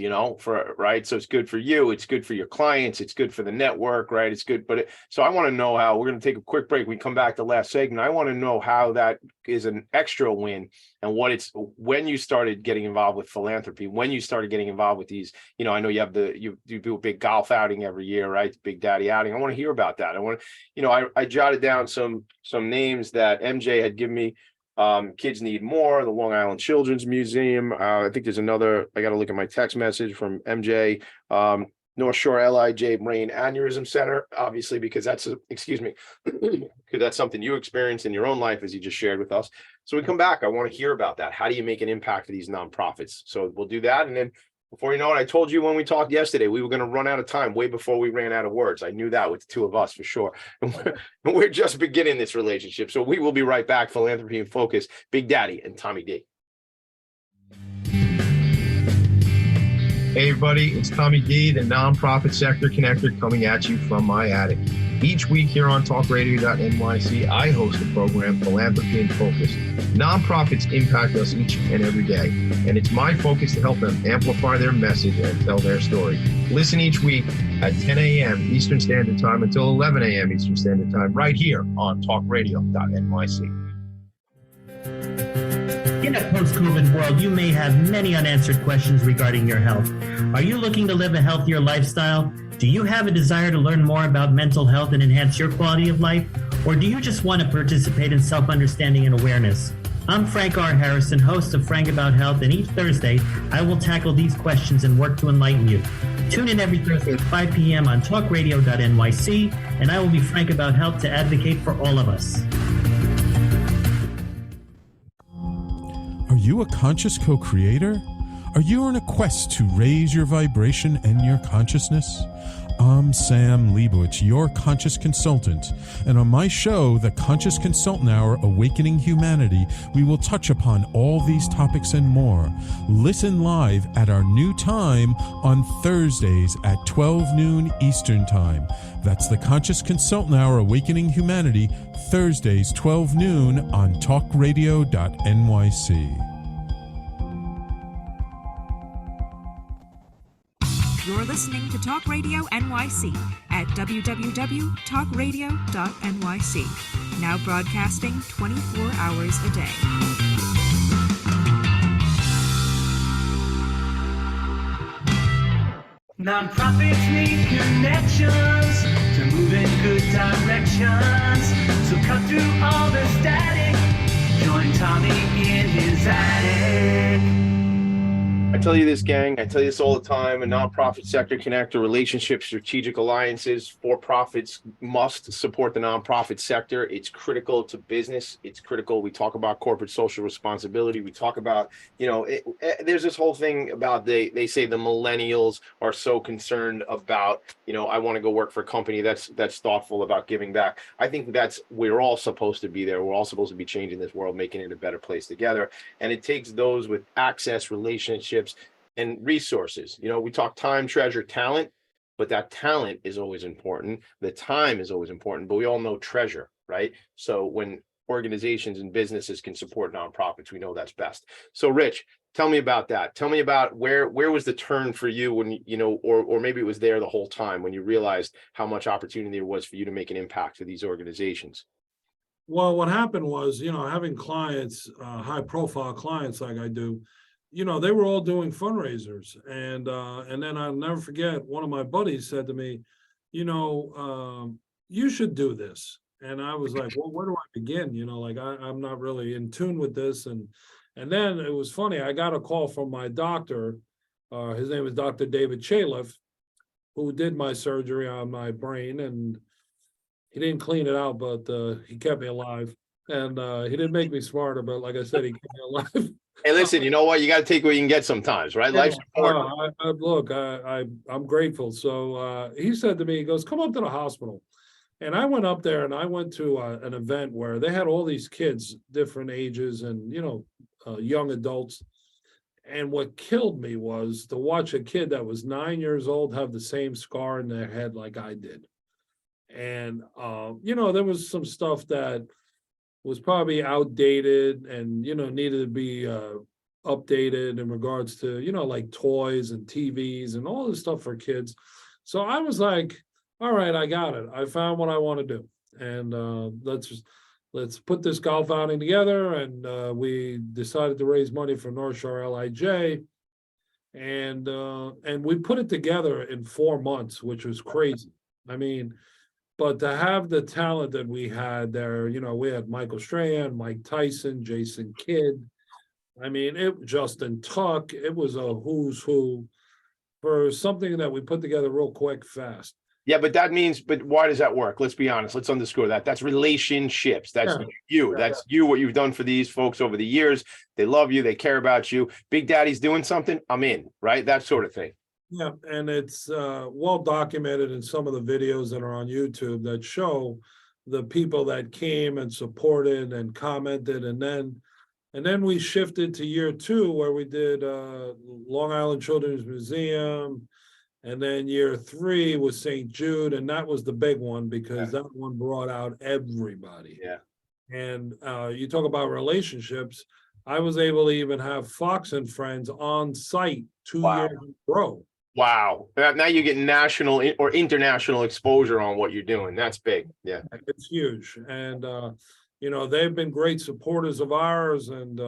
right? So it's good for you, it's good for your clients, it's good for the network, right? It's good, so I want to know how. We're going to take a quick break. We come back to last segment. I want to know how that is an extra win, and when you started getting involved with philanthropy, when you started getting involved with these. I know you do a big golf outing every year, right? Big Daddy outing. I want to hear about that. I jotted down some names that MJ had given me. Kids Need More, the Long Island Children's Museum. I think there's another. I got to look at my text message from MJ. North Shore LIJ Brain Aneurysm Center, obviously, because that's because that's something you experienced in your own life, as you just shared with us. So we come back. I want to hear about that. How do you make an impact to these nonprofits? So we'll do that, and then before you know it, I told you when we talked yesterday, we were going to run out of time way before we ran out of words. I knew that with the 2 of us for sure. And we're just beginning this relationship. So we will be right back. Philanthropy and Focus, Big Daddy and Tommy D. Hey everybody, it's Tommy D, the nonprofit sector connector, coming at you from my attic. Each week here on talkradio.nyc, I host the program Philanthropy and Focus. Nonprofits impact us each and every day, and it's my focus to help them amplify their message and tell their story. Listen each week at 10 a.m. Eastern Standard Time until 11 a.m. Eastern Standard Time, right here on talkradio.nyc. In a post-COVID world, you may have many unanswered questions regarding your health. Are you looking to live a healthier lifestyle? Do you have a desire to learn more about mental health and enhance your quality of life? Or do you just want to participate in self-understanding and awareness? I'm Frank R. Harrison, host of Frank About Health, and each Thursday, I will tackle these questions and work to enlighten you. Tune in every Thursday at 5 p.m. on talkradio.nyc, and I will be frank about health to advocate for all of us. Are you a conscious co-creator? Are you on a quest to raise your vibration and your consciousness? I'm Sam Leibowitz, your conscious consultant, and on my show, The Conscious Consultant Hour Awakening Humanity, we will touch upon all these topics and more. Listen live at our new time on Thursdays at 12 noon Eastern Time. That's The Conscious Consultant Hour Awakening Humanity, Thursdays 12 noon on talkradio.nyc. You're listening to Talk Radio NYC at www.talkradio.nyc. Now broadcasting 24 hours a day. Nonprofits need connections to move in good directions. So cut through all the static. Join Tommy in his attic. I tell you this, gang, I tell you this all the time, a nonprofit sector connector, relationships, strategic alliances, for-profits must support the nonprofit sector. It's critical to business. It's critical. We talk about corporate social responsibility. We talk about, there's this whole thing about they say the millennials are so concerned about, I want to go work for a company that's thoughtful about giving back. I think we're all supposed to be there. We're all supposed to be changing this world, making it a better place together. And it takes those with access, relationships, and resources. We talk time, treasure, talent, but that talent is always important. The time is always important, but we all know treasure, right? So when organizations and businesses can support nonprofits, we know that's best. So Rich, tell me about that. Tell me about where was the turn for you when, or maybe it was there the whole time when you realized how much opportunity there was for you to make an impact to these organizations. Well, what happened was, having clients, high profile clients like I do, they were all doing fundraisers. And then I'll never forget, one of my buddies said to me, you should do this. And I was like, well, where do I begin? I'm not really in tune with this. And then it was funny. I got a call from my doctor. His name is Dr. David Chaliff, who did my surgery on my brain. And he didn't clean it out, but he kept me alive. And he didn't make me smarter, but like I said, he kept me alive. Hey, listen, you know what? You got to take what you can get sometimes, right? Yeah, Life's important. I'm grateful. So he said to me, he goes, come up to the hospital. And I went up there and I went to an event where they had all these kids, different ages and, young adults. And what killed me was to watch a kid that was 9 years old have the same scar in their head like I did. And, there was some stuff that was probably outdated and, needed to be updated in regards to, like toys and TVs and all this stuff for kids. So I was like, all right, I got it. I found what I want to do. And let's put this golf outing together. And we decided to raise money for North Shore LIJ. And we put it together in 4 months, which was crazy. I mean, but to have the talent that we had there, we had Michael Strahan, Mike Tyson, Jason Kidd. I mean, Justin Tuck. It was a who's who for something that we put together real quick, fast. Yeah, but why does that work? Let's be honest. Let's underscore that. That's relationships. That's you. That's you, what you've done for these folks over the years. They love you. They care about you. Big Daddy's doing something. I'm in, right? That sort of thing. Yeah, and it's well documented in some of the videos that are on YouTube that show the people that came and supported and commented, and then we shifted to year 2 where we did Long Island Children's Museum, and then year 3 was St. Jude, and that was the big one because that one brought out everybody. Yeah, and you talk about relationships. I was able to even have Fox and Friends on site 2 years in a row. Wow. Now you get national or international exposure on what you're doing. That's big. Yeah. It's huge. And, they've been great supporters of ours and,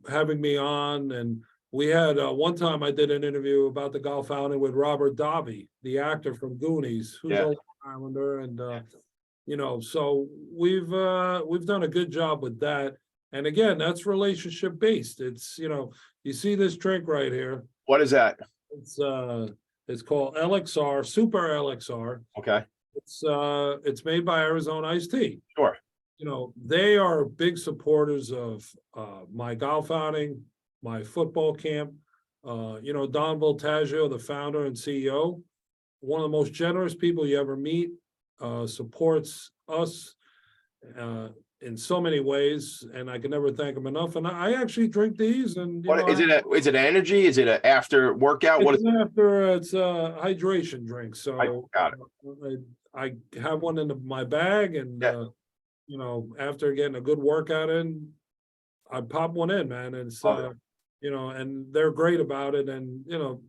having me on. And we had one time I did an interview about the golf outing with Robert Davi, the actor from Goonies, who's a Long Islander. And, so we've done a good job with that. And again, that's relationship based. It's, you see this drink right here. What is that? It's called LXR, Super LXR. Okay. It's made by Arizona Iced Tea. Sure. They are big supporters of my golf outing, my football camp. Don Voltaggio, the founder and CEO, one of the most generous people you ever meet, supports us in so many ways, and I can never thank him enough. And I actually drink these, and you know, Is it energy? Is it an after workout? What is it's after it's a hydration drink. So I got it. I have one in my bag, and Yeah. you know, after getting a good workout in, I pop one in, man. And it's Love it. you know, and they're great about it. And you know,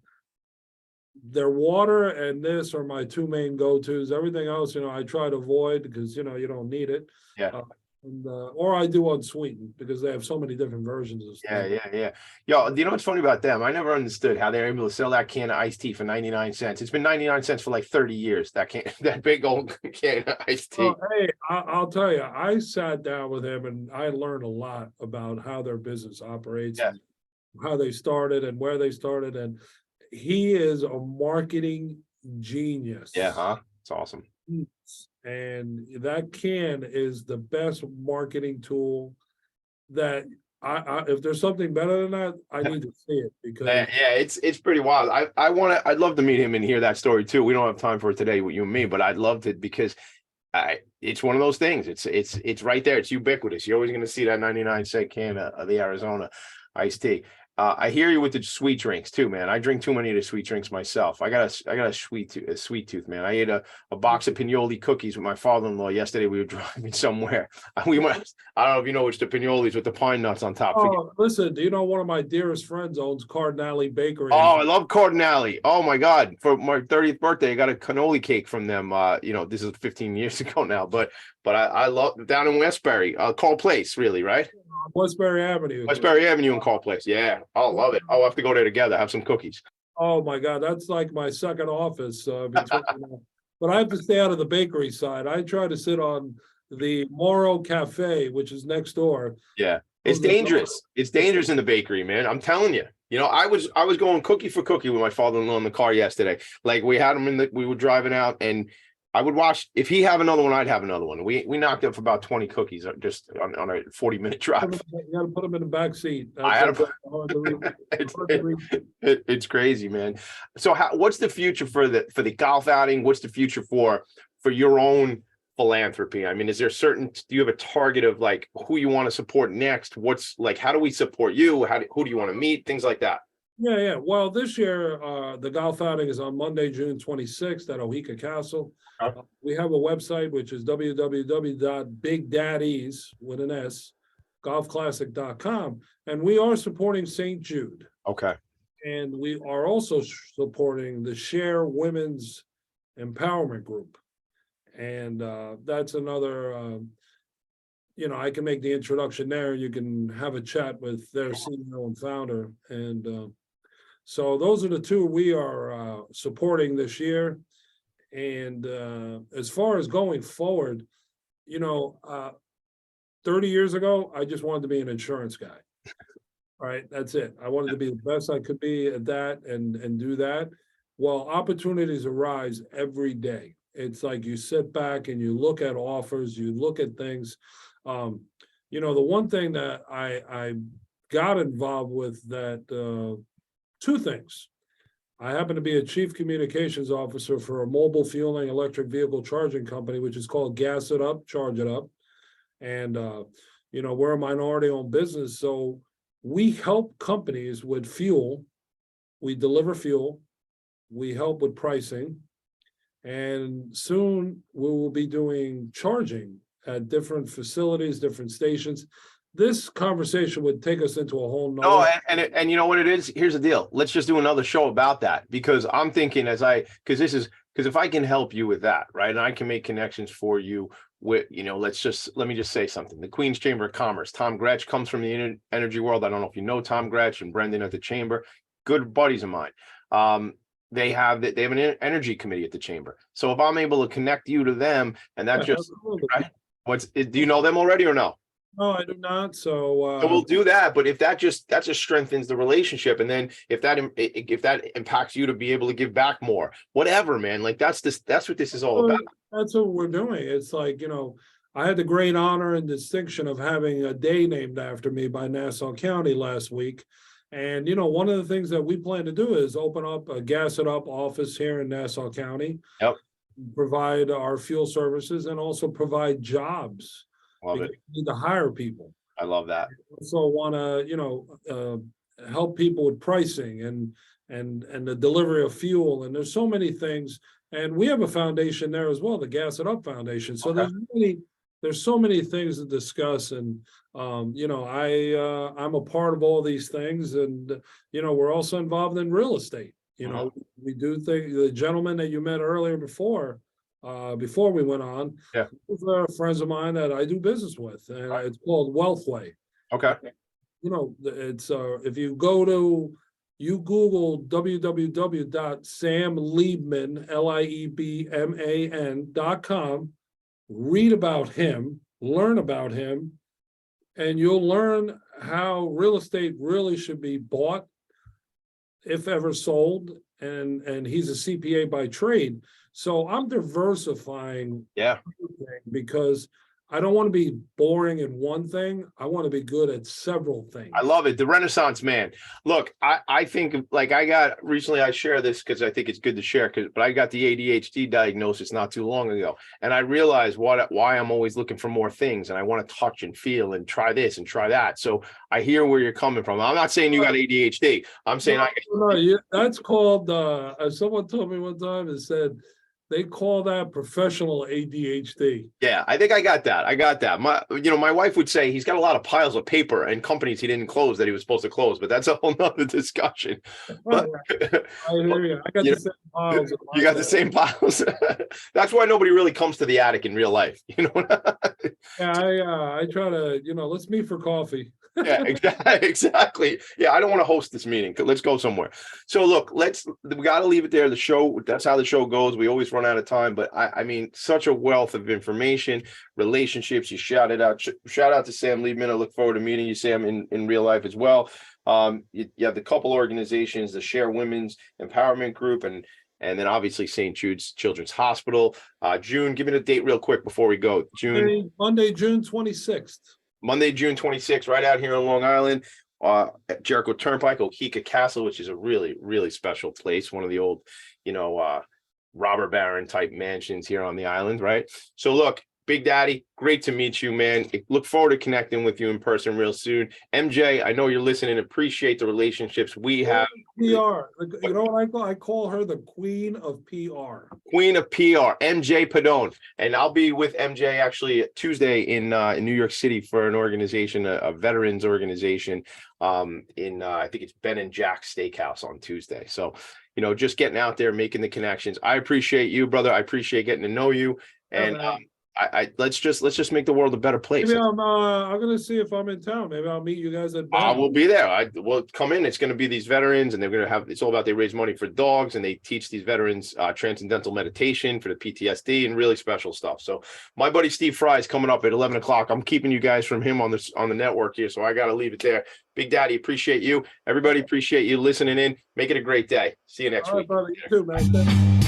their water and this are my two main go-tos. Everything else, you know, I try to avoid because you know you don't need it. Yeah. And or I do unsweetened because they have so many different versions of stuff. Yeah. Yo, you know what's funny about them? I never understood how they're able to sell that can of iced tea for 99 cents. It's been 99 cents for like 30 years. That can, that big old can of iced tea. Well, hey, I'll tell you, I sat down with him and I learned a lot about how their business operates, Yeah. and how they started and where they started. And he is a marketing genius. Yeah, huh? It's awesome. And that can is the best marketing tool that I if there's something better than that, I need to see it because Yeah, it's pretty wild. I'd love to meet him and hear that story too. We don't have time for it today with you and me, but I'd love to because it's one of those things. It's right there. It's ubiquitous. You're always going to see that 99-cent can of the Arizona iced tea. I hear you with the sweet drinks too, man. I drink too many of the sweet drinks myself. I got a sweet tooth, man. I ate a box of pinoli cookies with my father-in-law yesterday. We were driving somewhere. We went. I don't know if you know which the pinolis with the pine nuts on top. Oh, listen, do you know one of my dearest friends owns Cardinale Bakery? Oh, I love Cardinale. Oh my God. For my 30th birthday, I got a cannoli cake from them. You know, this is 15 years ago now, but I love down in Westbury, Call Place, really, right? Westbury Avenue. Westbury Avenue and Call Place. Yeah. I'll love it. I'll have to go there together, have some cookies. Oh my God, that's like my second office. But I have to stay out of the bakery side. I try to sit on the Moro Cafe, which is next door. Yeah. It's dangerous. It's dangerous in the bakery, man. I'm telling you. You know, I was going cookie for cookie with my father-in-law in the car yesterday. Like we had him we were driving out and I would watch if he have another one, I'd have another one. We knocked up about 20 cookies just on a 40-minute drive. You got to put them in the back seat. It's crazy, man. So what's the future for the golf outing? What's the future for your own philanthropy? I mean, do you have a target of like who you want to support next? What's like, how do we support you? Who do you want to meet? Things like that. Yeah. Well, this year, the golf outing is on Monday, June 26th at Oheka Castle. We have a website, which is www.bigdaddies with an S, golfclassic.com. And we are supporting St. Jude. Okay. And we are also supporting the Share Women's Empowerment Group. And that's another, I can make the introduction there. You can have a chat with their CEO and founder. And so those are the two we are supporting this year. And as far as going forward, 30 years ago, I just wanted to be an insurance guy. All right, that's it. I wanted to be the best I could be at that and do that. Well, opportunities arise every day. It's like you sit back and you look at offers, you look at things. The one thing that I got involved with that, two things. I happen to be a chief communications officer for a mobile fueling electric vehicle charging company, which is called Gas It Up, Charge It Up. And, we're a minority-owned business, so we help companies with fuel. We deliver fuel. We help with pricing. And soon we will be doing charging at different facilities, different stations. This conversation would take us into a whole nother. No, and you know what it is? Here's the deal. Let's just do another show about that because I'm thinking because if I can help you with that, right? And I can make connections for you with, let me just say something. The Queen's Chamber of Commerce, Tom Gretsch comes from the energy world. I don't know if you know Tom Gretsch and Brendan at the Chamber, good buddies of mine. They have an energy committee at the Chamber. So if I'm able to connect you to them and that right? Do you know them already or no? No, I do not. So we'll do that. But if that just strengthens the relationship, and then if that impacts you to be able to give back more, whatever, man, like that's what this is all about. That's what we're doing. It's like, I had the great honor and distinction of having a day named after me by Nassau County last week. And, you know, one of the things that we plan to do is open up a Gas It Up office here in Nassau County. Yep. Provide our fuel services and also provide jobs. Love it. We need to hire people. I love that. Also want to, you know, help people with pricing and the delivery of fuel. And there's so many things. And we have a foundation there as well, the Gas It Up Foundation. So there's so many things to discuss. And, you know, I'm a part of all these things. And, you know, we're also involved in real estate. You know, we do things, the gentleman that you met earlier before we went on, friends of mine that I do business with, and it's called Wealthway. Okay. You know, it's if you go to Google www.samliebman.com, read about him, learn about him, and you'll learn how real estate really should be bought, if ever sold, and he's a CPA by trade. So I'm diversifying because I don't want to be boring in one thing. I want to be good at several things. I love it. The Renaissance man. Look, I think like I share this because I think it's good to share, but I got the ADHD diagnosis not too long ago. And I realized why I'm always looking for more things, and I want to touch and feel and try this and try that. So I hear where you're coming from. I'm not saying you got ADHD. I'm saying that's called, someone told me one time and said, they call that professional ADHD. Yeah, I think I got that. My wife would say he's got a lot of piles of paper and companies he didn't close that he was supposed to close, but that's a whole nother discussion. But, I hear you. I got the same piles. You got the same piles. That's why nobody really comes to the attic in real life. You know. I try to, let's meet for coffee. Yeah, exactly. Yeah, I don't want to host this meeting. Let's go somewhere. So look, we got to leave it there. The show, that's how the show goes. We always run out of time, but I mean, such a wealth of information, relationships. You shout out to Sam Liebman. I look forward to meeting you, Sam, in real life as well. You have the couple organizations, the Share Women's Empowerment Group, and then obviously St. Jude's Children's Hospital. June, give me the date real quick before we go. Monday, June 26th. Monday, June 26th, right out here on Long Island, at Jericho Turnpike, Oheka Castle, which is a really, really special place. One of the old, robber baron type mansions here on the island, right? So look, Big Daddy, great to meet you, man. Look forward to connecting with you in person real soon. MJ, I know you're listening. Appreciate the relationships we have. PR. You know what I call her? The queen of PR. Queen of PR, MJ Padone. And I'll be with MJ actually Tuesday in New York City for an organization, a veterans organization I think it's Ben and Jack's Steakhouse on Tuesday. So, just getting out there, making the connections. I appreciate you, brother. I appreciate getting to know you. And let's just make the world a better place. Maybe I'm gonna see if I'm in town. Maybe I'll meet you guys at we'll be there. We'll come in. It's gonna be these veterans, and they're gonna have, it's all about, they raise money for dogs, and they teach these veterans transcendental meditation for the PTSD and really special stuff. So my buddy Steve Fry is coming up at 11 o'clock. I'm keeping you guys from him on the network here, so I gotta leave it there. Big Daddy, appreciate you. Everybody appreciate you listening in. Make it a great day. See you next week. Brother, you too, man.